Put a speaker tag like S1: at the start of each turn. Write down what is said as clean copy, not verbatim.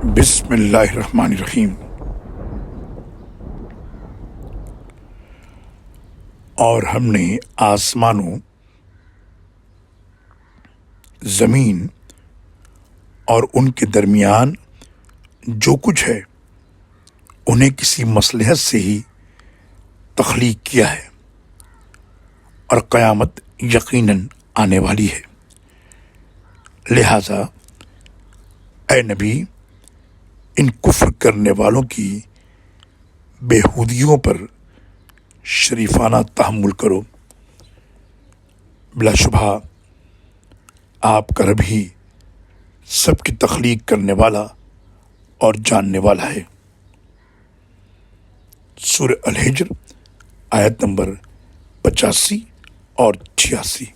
S1: بسم اللہ الرحمن الرحیم۔ اور ہم نے آسمانوں، زمین اور ان کے درمیان جو کچھ ہے انہیں کسی مصلحت سے ہی تخلیق کیا ہے، اور قیامت یقیناً آنے والی ہے۔ لہذا اے نبی، ان کفر کرنے والوں کی بےہودیوں پر شریفانہ تحمل کرو۔ بلا شبہ آپ کا رب ہی سب کی تخلیق کرنے والا اور جاننے والا ہے۔ سورہ الحجر آیت نمبر 85 اور 86۔